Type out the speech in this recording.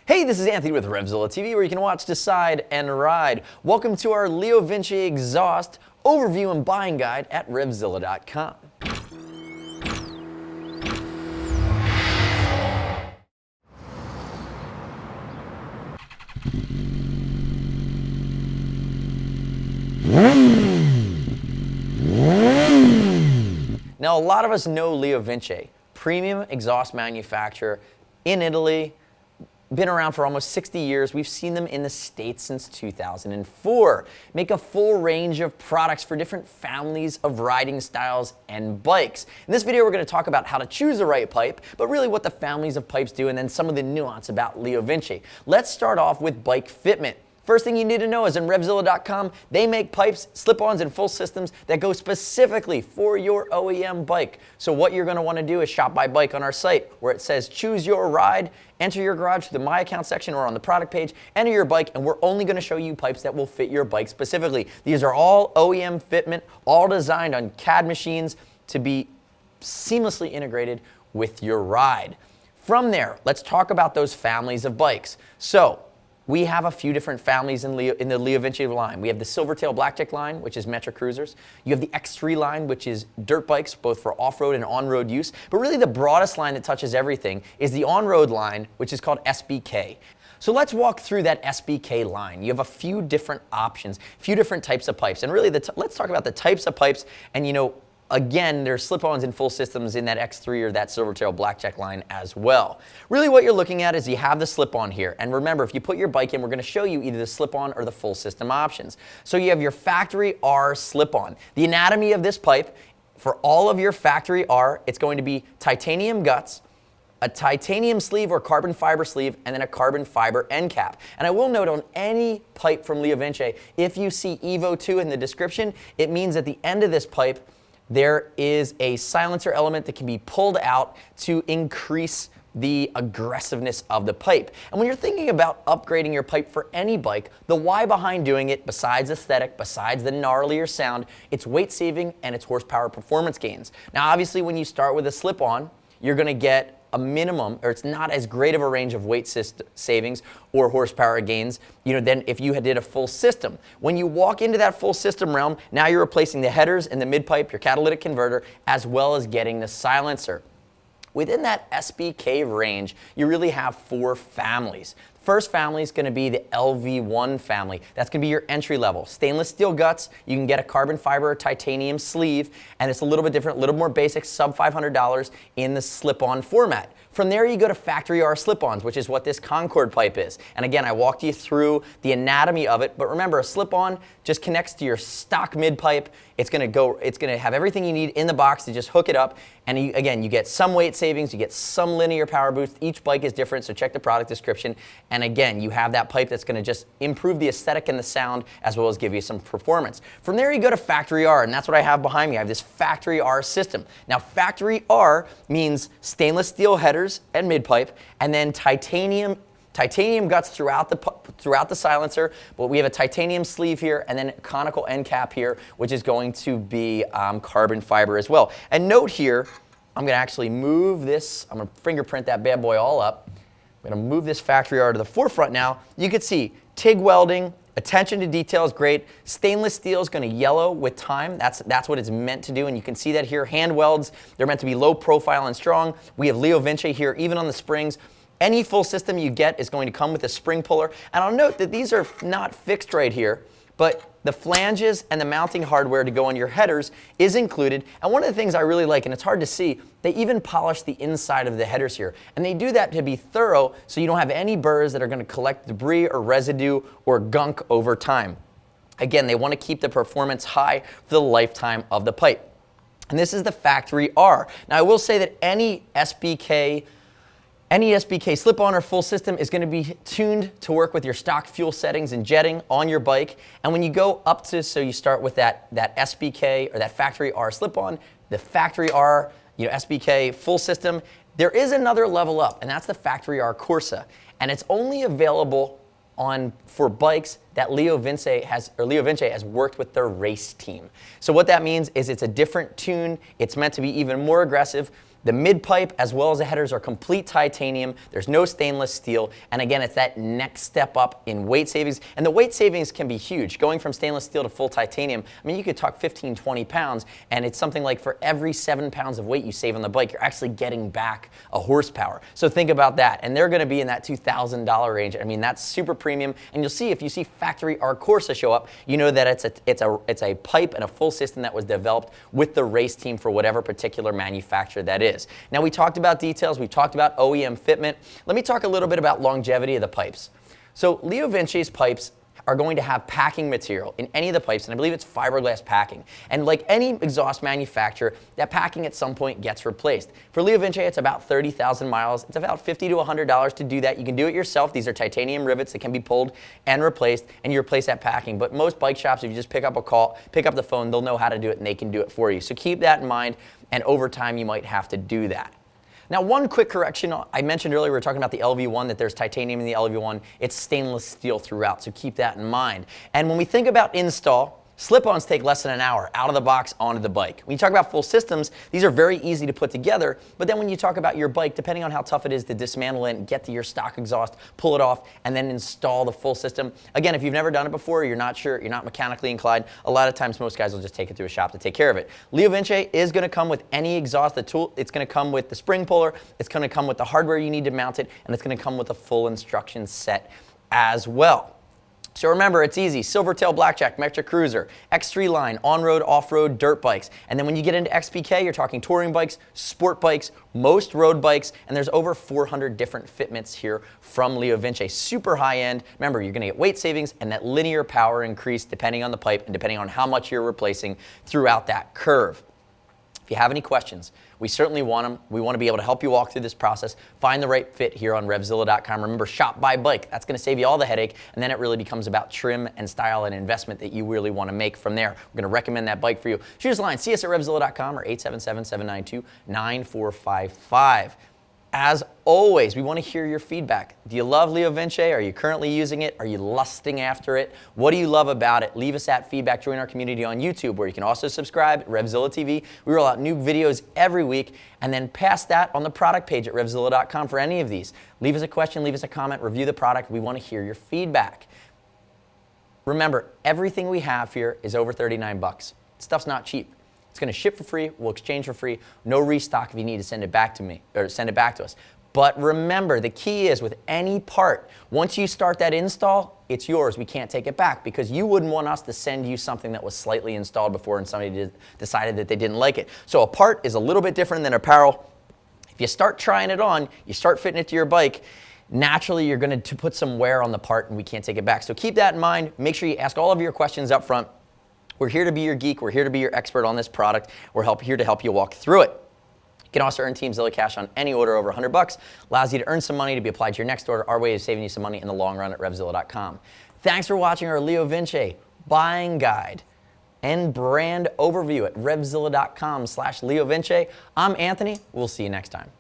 Hey, this is Anthony with RevZilla TV, where you can watch, decide, and ride. Welcome to our LeoVince exhaust overview and buying guide at RevZilla.com. Now, a lot of us know LeoVince, premium exhaust manufacturer in Italy. Been around for almost 60 years. We've seen them in the States since 2004. Make a full range of products for different families of riding styles and bikes. In this video, we're going to talk about how to choose the right pipe, but really what the families of pipes do, and then some of the nuance about LeoVince. Let's start off with bike fitment. First thing you need to know is in RevZilla.com, they make pipes, slip-ons, and full systems that go specifically for your OEM bike. So what you're going to want to do is shop by bike on our site where it says choose your ride, enter your garage through the My Account section or on the product page, enter your bike, and we're only going to show you pipes that will fit your bike specifically. These are all OEM fitment, all designed on CAD machines to be seamlessly integrated with your ride. From there, let's talk about those families of bikes. So, we have a few different families in the LeoVince line. We have the SilverTrail BlackJack line, which is Metro Cruisers. You have the X3 line, which is dirt bikes, both for off-road and on-road use. But really the broadest line that touches everything is the on-road line, which is called SBK. So let's walk through that SBK line. You have a few different options, a few different types of pipes. And really, let's talk about the types of pipes. And again, there's slip-ons and full systems in that X3 or that SilverTrail BlackJack line as well. Really what you're looking at is you have the slip-on here. And remember, if you put your bike in, we're going to show you either the slip-on or the full system options. So you have your Factory R slip-on. The anatomy of this pipe, for all of your Factory R, it's going to be titanium guts, a titanium sleeve or carbon fiber sleeve, and then a carbon fiber end cap. And I will note on any pipe from LeoVince, if you see Evo 2 in the description, it means at the end of this pipe, there is a silencer element that can be pulled out to increase the aggressiveness of the pipe. And when you're thinking about upgrading your pipe for any bike, the why behind doing it, besides aesthetic, besides the gnarlier sound, it's weight saving and it's horsepower performance gains. Now obviously when you start with a slip-on, you're going to get a minimum, or it's not as great of a range of weight savings or horsepower gains, than if you did a full system. When you walk into that full system realm, now you're replacing the headers and the mid-pipe, your catalytic converter, as well as getting the silencer. Within that SBK range, you really have four families. First family is going to be the LV1 family. That's going to be your entry level. Stainless steel guts, you can get a carbon fiber or titanium sleeve, and it's a little bit different, a little more basic, sub $500 in the slip-on format. From there you go to Factory R slip-ons, which is what this Concord pipe is. And again, I walked you through the anatomy of it, but remember, a slip-on just connects to your stock mid-pipe. It's going to have everything you need in the box to just hook it up. And again, you get some weight savings, you get some linear power boost. Each bike is different, so check the product description. And again, you have that pipe that's going to just improve the aesthetic and the sound, as well as give you some performance. From there, you go to Factory R, and that's what I have behind me. I have this Factory R system. Now, Factory R means stainless steel headers and mid-pipe, and then titanium guts throughout the silencer, but we have a titanium sleeve here and then a conical end cap here, which is going to be carbon fiber as well. And note here, I'm going to actually move this, I'm going to fingerprint that bad boy all up. I'm going to move this Factory R to the forefront now. You can see TIG welding, attention to detail is great. Stainless steel is going to yellow with time. That's what it's meant to do, and you can see that here. Hand welds, they're meant to be low profile and strong. We have LeoVince here, even on the springs. Any full system you get is going to come with a spring puller. And I'll note that these are not fixed right here, but the flanges and the mounting hardware to go on your headers is included. And one of the things I really like, and it's hard to see, they even polish the inside of the headers here. And they do that to be thorough so you don't have any burrs that are going to collect debris or residue or gunk over time. Again, they want to keep the performance high for the lifetime of the pipe. And this is the Factory R. Now I will say that any SBK slip-on or full system is going to be tuned to work with your stock fuel settings and jetting on your bike. And when you go up to, so you start with that SBK or that Factory R slip-on, the Factory R SBK full system, there is another level up, and that's the Factory R Corsa. And it's only available for bikes that LeoVince has worked with their race team. So what that means is it's a different tune. It's meant to be even more aggressive. The mid pipe as well as the headers are complete titanium. There's no stainless steel. And again, it's that next step up in weight savings. And the weight savings can be huge. Going from stainless steel to full titanium, I mean, you could talk 15, 20 pounds, and it's something like for every 7 pounds of weight you save on the bike, you're actually getting back a horsepower. So think about that. And they're going to be in that $2,000 range. I mean, that's super premium. And you'll see if you see Factory R Corsa show up, you know that it's a pipe and a full system that was developed with the race team for whatever particular manufacturer that is. Now, we talked about details, we talked about OEM fitment. Let me talk a little bit about longevity of the pipes. So LeoVince's pipes are going to have packing material in any of the pipes, and I believe it's fiberglass packing. And like any exhaust manufacturer, that packing at some point gets replaced. For LeoVince, it's about 30,000 miles. It's about $50 to $100 to do that. You can do it yourself. These are titanium rivets that can be pulled and replaced, and you replace that packing. But most bike shops, if you just pick up the phone, they'll know how to do it, and they can do it for you. So keep that in mind, and over time, you might have to do that. Now, one quick correction. I mentioned earlier we were talking about the LV1, that there's titanium in the LV1. It's stainless steel throughout, so keep that in mind. And when we think about install, slip-ons take less than an hour out of the box onto the bike. When you talk about full systems, these are very easy to put together, but then when you talk about your bike, depending on how tough it is to dismantle it and get to your stock exhaust, pull it off, and then install the full system. Again, if you've never done it before, you're not sure, you're not mechanically inclined, a lot of times most guys will just take it to a shop to take care of it. LeoVince is going to come with any exhaust, the tool, it's going to come with the spring puller, it's going to come with the hardware you need to mount it, and it's going to come with a full instruction set as well. So remember, it's easy. SilverTrail BlackJack, Metric Cruiser, X3 line, on-road, off-road, dirt bikes. And then when you get into XPK, you're talking touring bikes, sport bikes, most road bikes, and there's over 400 different fitments here from LeoVince. Super high-end. Remember, you're going to get weight savings and that linear power increase depending on the pipe and depending on how much you're replacing throughout that curve. If you have any questions, we certainly want them. We want to be able to help you walk through this process, find the right fit here on RevZilla.com. Remember, shop, buy, bike. That's going to save you all the headache, and then it really becomes about trim and style and investment that you really want to make from there. We're going to recommend that bike for you. Shoot us a line. See us at RevZilla.com or 877-792-9455. As always, we want to hear your feedback. Do you love LeoVince? Are you currently using it? Are you lusting after it? What do you love about it? Leave us that feedback. Join our community on YouTube, where you can also subscribe, RevZilla TV. We roll out new videos every week, and then pass that on the product page at RevZilla.com for any of these. Leave us a question, leave us a comment, review the product. We want to hear your feedback. Remember, everything we have here is over 39 bucks. Stuff's not cheap. It's going to ship for free. We'll exchange for free. No restock if you need to send it back to me or send it back to us. But remember, the key is with any part, once you start that install, it's yours. We can't take it back because you wouldn't want us to send you something that was slightly installed before and somebody decided that they didn't like it. So a part is a little bit different than apparel. If you start trying it on, you start fitting it to your bike, naturally you're going to put some wear on the part and we can't take it back. So keep that in mind. Make sure you ask all of your questions up front. We're here to be your geek. We're here to be your expert on this product. We're here to help you walk through it. You can also earn Team Zilla cash on any order over 100 bucks. Allows you to earn some money to be applied to your next order. Our way of saving you some money in the long run at RevZilla.com. Thanks for watching our LeoVince buying guide and brand overview at RevZilla.com/LeoVince. I'm Anthony. We'll see you next time.